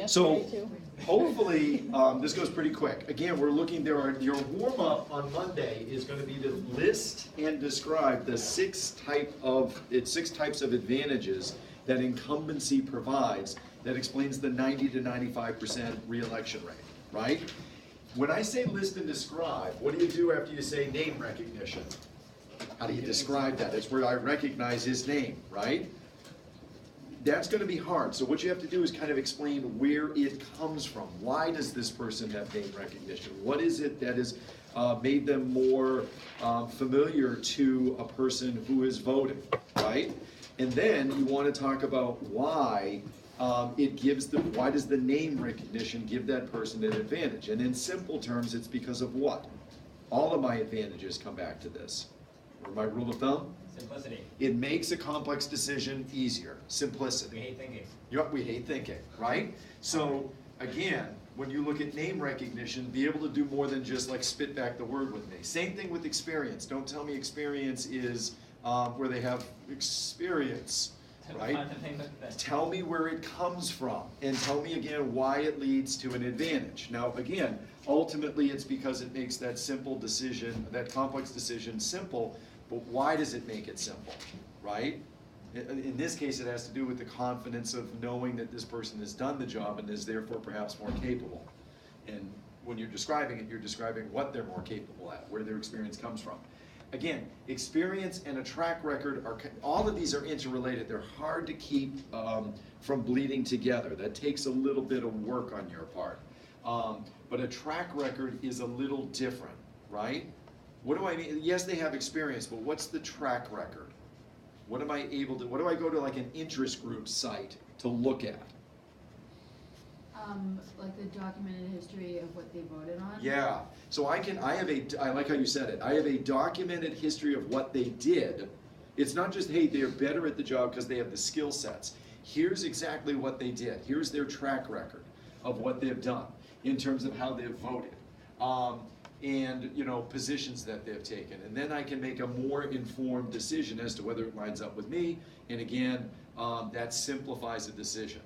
So yesterday too. hopefully, this goes pretty quick. Again, we're looking, your warm-up on Monday is gonna be to list and describe the six types of advantages that incumbency provides that explains the 90 to 95% reelection rate, right? When I say list and describe, what do you do after you say name recognition? How do you describe that? It's where I recognize his name, right? That's gonna be hard, so what you have to do is kind of explain where it comes from. Why does this person have name recognition? What is it that has made them more familiar to a person who is voting, right? And then you wanna talk about why why does the name recognition give that person an advantage? And in simple terms, it's because of what? All of my advantages come back to this. Or my rule of thumb? Simplicity. It makes a complex decision easier. Simplicity. We hate thinking. Yep, we hate thinking, right? So again, when you look at name recognition, be able to do more than just like spit back the word with me. Same thing with experience. Don't tell me experience is where they have experience, right? Tell me where it comes from, and tell me again why it leads to an advantage. Now again, ultimately it's because it makes that simple decision, that complex decision simple, but why does it make it simple, right? In this case, it has to do with the confidence of knowing that this person has done the job and is therefore perhaps more capable. And when you're describing it, you're describing what they're more capable at, where their experience comes from. Again, experience and a track record all of these are interrelated. They're hard to keep from bleeding together. That takes a little bit of work on your part. But a track record is a little different, right? What do I mean? Yes, they have experience, but what's the track record? What am I able to, what do I go to like an interest group site to look at? Like the documented history of what they voted on? Yeah, so I like how you said it, I have a documented history of what they did. It's not just, hey, they're better at the job because they have the skill sets. Here's exactly what they did. Here's their track record of what they've done in terms of how they've voted. And positions that they've taken. And then I can make a more informed decision as to whether it lines up with me. And again, that simplifies the decision.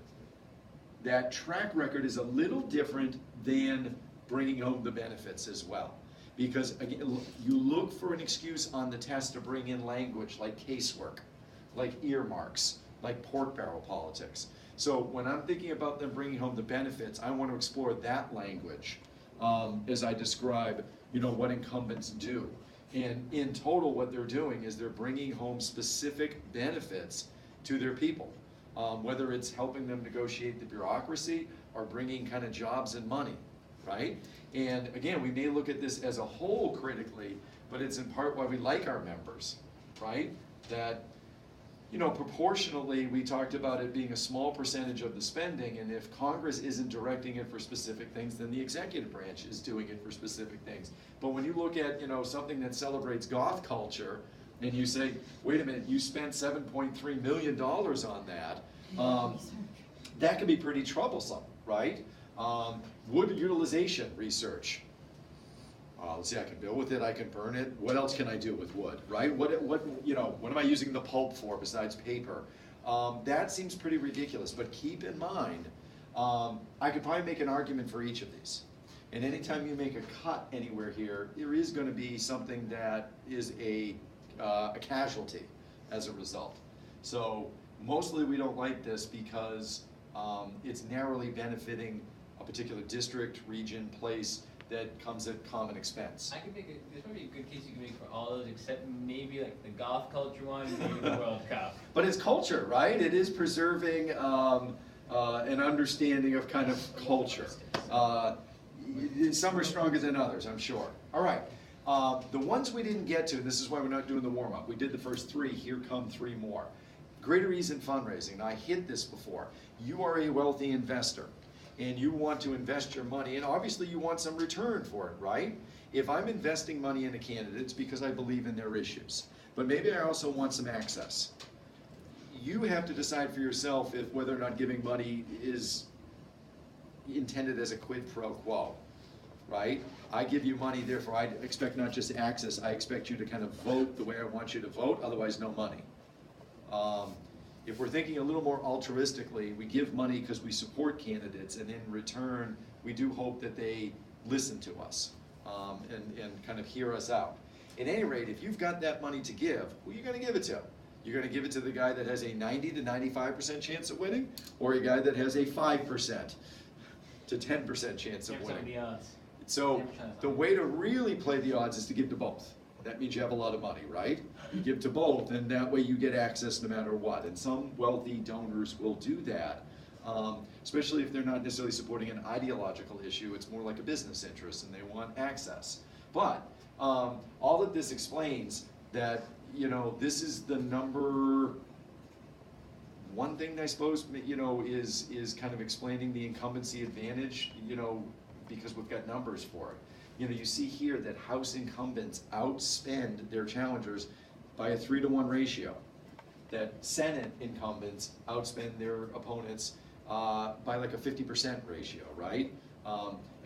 That track record is a little different than bringing home the benefits as well. Because again, you look for an excuse on the test to bring in language like casework, like earmarks, like pork barrel politics. So when I'm thinking about them bringing home the benefits, I want to explore that language as I describe, what incumbents do. And in total, what they're doing is they're bringing home specific benefits to their people. Whether it's helping them negotiate the bureaucracy or bringing kind of jobs and money, right? And again, we may look at this as a whole critically, but it's in part why we like our members, right? That, proportionally, we talked about it being a small percentage of the spending, and if Congress isn't directing it for specific things, then the executive branch is doing it for specific things. But when you look at, something that celebrates goth culture, and you say, wait a minute, you spent $7.3 million on that, that can be pretty troublesome, right? Wood utilization research. Let's see, I can build with it, I can burn it. What else can I do with wood, right? What am I using the pulp for besides paper? That seems pretty ridiculous, but keep in mind, I could probably make an argument for each of these. And anytime you make a cut anywhere here, there is gonna be something that is a casualty as a result. So mostly we don't like this because it's narrowly benefiting a particular district, region, place that comes at common expense. There's probably a good case you can make for all those except maybe like the golf culture one, maybe the World Cup. But it's culture, right? It is preserving an understanding of kind of culture. Some are stronger than others, I'm sure. All right. The ones we didn't get to, and this is why we're not doing the warm-up. We did the first three, here come three more. Greater ease in fundraising. Now, I hit this before. You are a wealthy investor, and you want to invest your money, and obviously you want some return for it, right? If I'm investing money in a candidate, it's because I believe in their issues. But maybe I also want some access. You have to decide for yourself if whether or not giving money is intended as a quid pro quo, right? I give you money, therefore I expect not just access, I expect you to kind of vote the way I want you to vote, otherwise no money. If we're thinking a little more altruistically, we give money because we support candidates, and in return, we do hope that they listen to us, and kind of hear us out. At any rate, if you've got that money to give, who are you gonna give it to? You're gonna give it to the guy that has a 90 to 95% chance of winning, or a guy that has a 5% to 10% chance of 10% of winning? the odds. So 10% the way to really play the odds is to give to both. That means you have a lot of money, right? You give to both, and that way you get access no matter what. And some wealthy donors will do that, especially if they're not necessarily supporting an ideological issue. It's more like a business interest, and they want access. But all of this explains that, you know, this is the number one thing, I suppose, you know, is kind of explaining the incumbency advantage, you know, because we've got numbers for it. You know, you see here that House incumbents outspend their challengers by a 3-to-1 ratio. That Senate incumbents outspend their opponents by like a 50% ratio, right?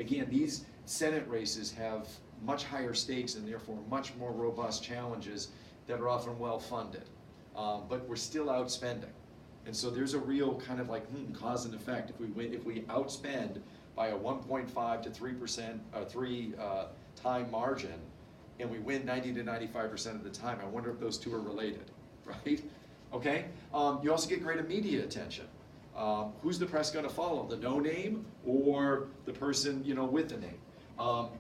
Again, these Senate races have much higher stakes and therefore much more robust challenges that are often well-funded. But we're still outspending. And so there's a real kind of like cause and effect. If we outspend by a 1.5 to 3%, 3 time margin, and we win 90 to 95% of the time, I wonder if those two are related, right? Okay. You also get greater media attention. Who's the press going to follow? The no name or the person, you know, with the name?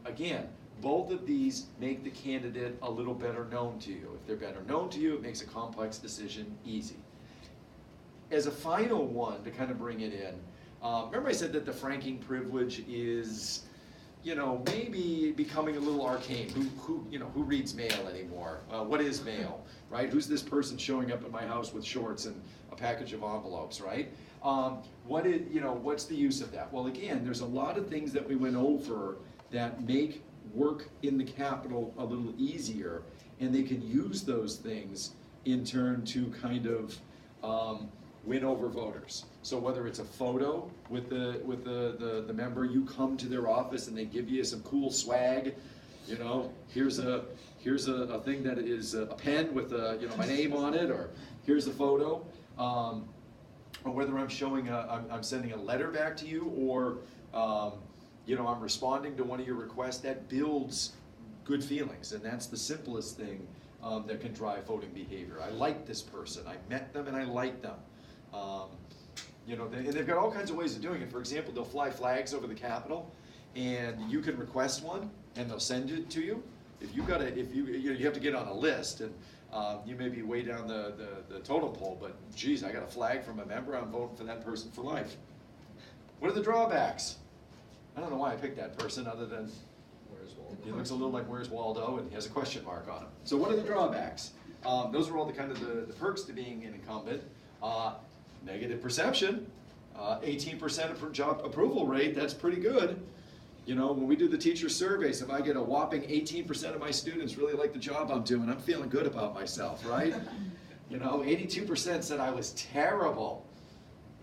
Again, both of these make the candidate a little better known to you. If they're better known to you, it makes a complex decision easy. As a final one to kind of bring it in, remember I said that the franking privilege is, you know, maybe becoming a little arcane. Who reads mail anymore? What is mail, right? Who's this person showing up at my house with shorts and a package of envelopes, right? What's the use of that? Well, again, there's a lot of things that we went over that make work in the Capitol a little easier, and they can use those things in turn to kind of win over voters. So whether it's a photo with the member, you come to their office and they give you some cool swag, you know, here's a thing that is a pen with my name on it, or here's a photo, or whether I'm sending a letter back to you, or I'm responding to one of your requests, that builds good feelings, and that's the simplest thing that can drive voting behavior. I like this person, I met them and I like them. And they've got all kinds of ways of doing it. For example, they'll fly flags over the Capitol, and you can request one, and they'll send it to you. You have to get on a list, and you may be way down the totem pole, but geez, I got a flag from a member, I'm voting for that person for life. What are the drawbacks? I don't know why I picked that person, other than he looks a little like Where's Waldo, and he has a question mark on him. So what are the drawbacks? Those are all the perks to being an incumbent. Negative perception, 18% job approval rate, that's pretty good. You know, when we do the teacher surveys, if I get a whopping 18% of my students really like the job I'm doing, I'm feeling good about myself, right? 82% said I was terrible.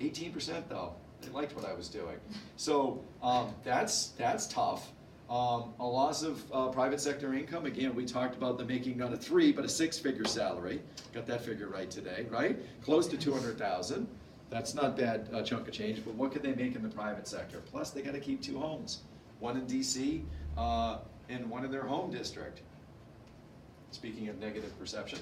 18% though, they liked what I was doing. So that's tough. A loss of private sector income, again, we talked about them making not a 3, but a 6-figure salary. Got that figure right today, right? Close to 200,000. That's not bad chunk of change, but what can they make in the private sector? Plus, they got to keep 2 homes. One in DC and one in their home district. Speaking of negative perception.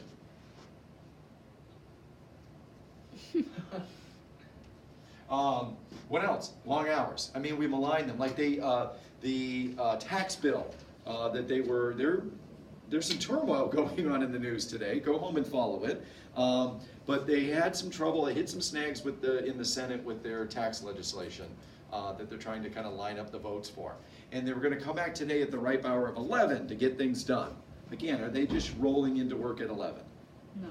What else? Long hours. I mean, we malign them. Like the tax bill that there's some turmoil going on in the news today. Go home and follow it. But they had some trouble. They hit some snags in the Senate with their tax legislation that they're trying to kind of line up the votes for. And they were going to come back today at the ripe hour of 11 to get things done. Again, are they just rolling into work at 11?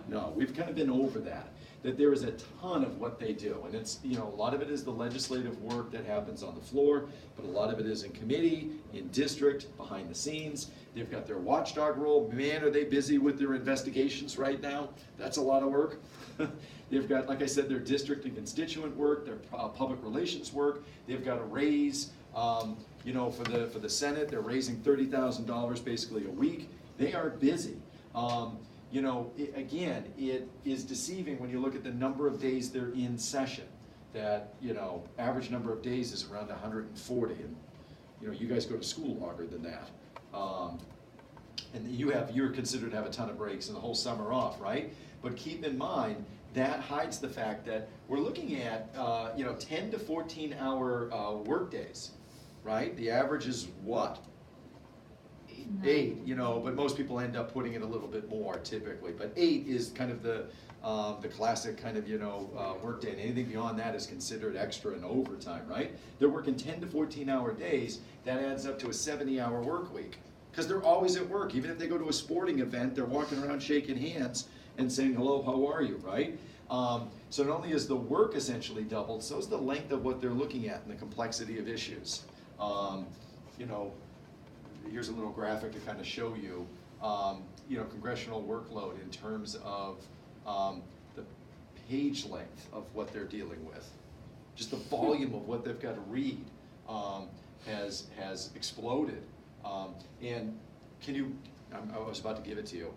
No, we've kind of been over that. That there is a ton of what they do, and it's, a lot of it is the legislative work that happens on the floor, but a lot of it is in committee, in district, behind the scenes. They've got their watchdog role. Man, are they busy with their investigations right now? That's a lot of work. They've got, like I said, their district and constituent work, their public relations work. They've got a raise, for the Senate, they're raising $30,000 basically a week. They are busy. you know, again, it is deceiving when you look at the number of days they're in session. That, you know, average number of days is around 140, and, you know, you guys go to school longer than that. And you're considered to have a ton of breaks and the whole summer off, right? But keep in mind, that hides the fact that we're looking at, you know, 10 to 14 hour work days, right? The average is what? 8, you know, but most people end up putting it a little bit more typically. But 8 is kind of the classic kind of, you know, work day. And anything beyond that is considered extra and overtime, right? They're working 10 to 14 hour days. That adds up to a 70-hour work week. Because they're always at work. Even if they go to a sporting event, they're walking around shaking hands and saying, hello, how are you, right? So not only is the work essentially doubled, so is the length of what they're looking at and the complexity of issues. You know, here's a little graphic to kind of show you, you know, congressional workload in terms of the page length of what they're dealing with. Just the volume of what they've got to read has exploded. And can you, I was about to give it to you.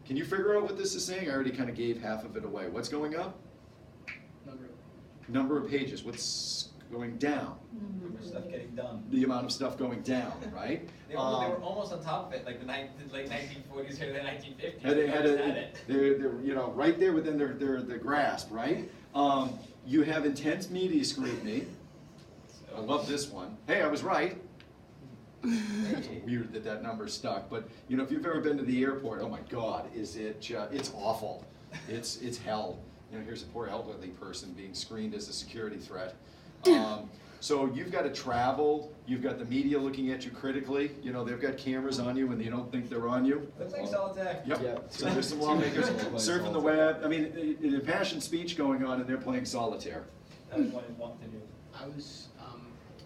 Can you figure out what this is saying? I already kind of gave half of it away. What's going up? Number of pages. What's going down? Number of stuff getting done. The amount of stuff going down, right? They were almost on top of it, like the late 1940s or the 1950s. They had it. they're you know, right there within their grasp, right? You have intense media scrutiny. I love this one. Hey, I was right. It's weird that number stuck, but you know, if you've ever been to the airport, oh my God, is it? It's awful. It's hell. You know, here's a poor elderly person being screened as a security threat. So you've got to travel. You've got the media looking at you critically. You know, they've got cameras on you when they don't think they're on you. Looks like solitaire. Yep. Yeah. So there's some lawmakers surfing the web. I mean, an impassioned speech going on, and they're playing solitaire. That was what I wanted to do. I was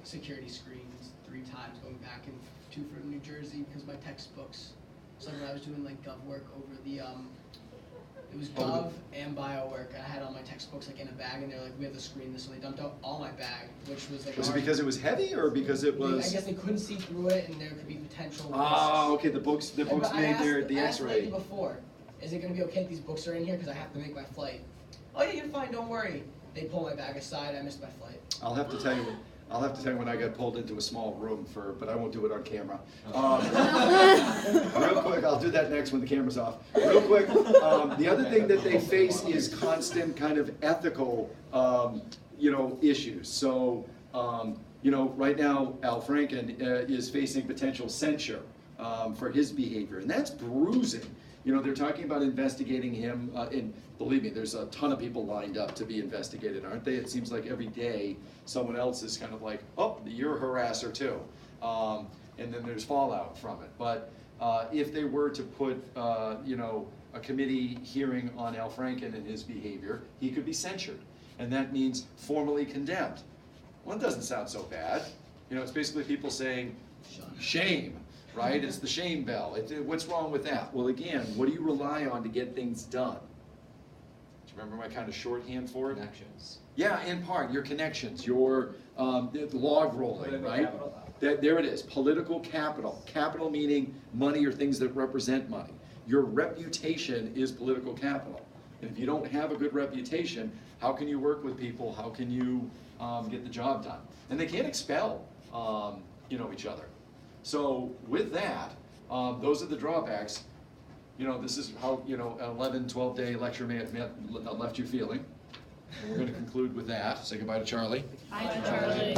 security screened 3 times going back and 2 from New Jersey because my textbooks. So when I was doing like gov work over the it was gov and bio work. I had all my textbooks like in a bag, and they're like, we have to screen this, so they dumped out all my bag, which was like. Was it because it was heavy, or because it was? I guess they couldn't see through it, and there could be potential risks. Oh, okay. The books But made the I asked the lady X-ray. before, is it going to be okay if these books are in here because I have to make my flight? Oh yeah, you're fine, don't worry. They pull my bag aside, I missed my flight. I'll have to tell you. I'll have to tell you when I got pulled into a small room but I won't do it on camera. Real quick, I'll do that next when the camera's off. Real quick, the other thing that they face is constant kind of ethical, you know, issues. So, you know, right now Al Franken is facing potential censure for his behavior, and that's bruising. You know, they're talking about investigating him, and believe me, there's a ton of people lined up to be investigated, aren't they? It seems like every day someone else is kind of like, oh, you're a harasser too. And then there's fallout from it. But if they were to put, you know, a committee hearing on Al Franken and his behavior, he could be censured. And that means formally condemned. Well, it doesn't sound so bad. You know, it's basically people saying, shame. Right? It's the shame bell. What's wrong with that? Well, again, what do you rely on to get things done? Do you remember my kind of shorthand for it? Connections. Yeah, in part, your connections, your the log rolling, Political right? capital. There it is, political capital. Capital meaning money or things that represent money. Your reputation is political capital. And if you don't have a good reputation, how can you work with people? How can you get the job done? And they can't expel, you know, each other. So with that, those are the drawbacks. You know, this is how, you know, an 11, 12-day lecture may have left you feeling. And we're going to conclude with that. Say goodbye to Charlie. Bye, Charlie.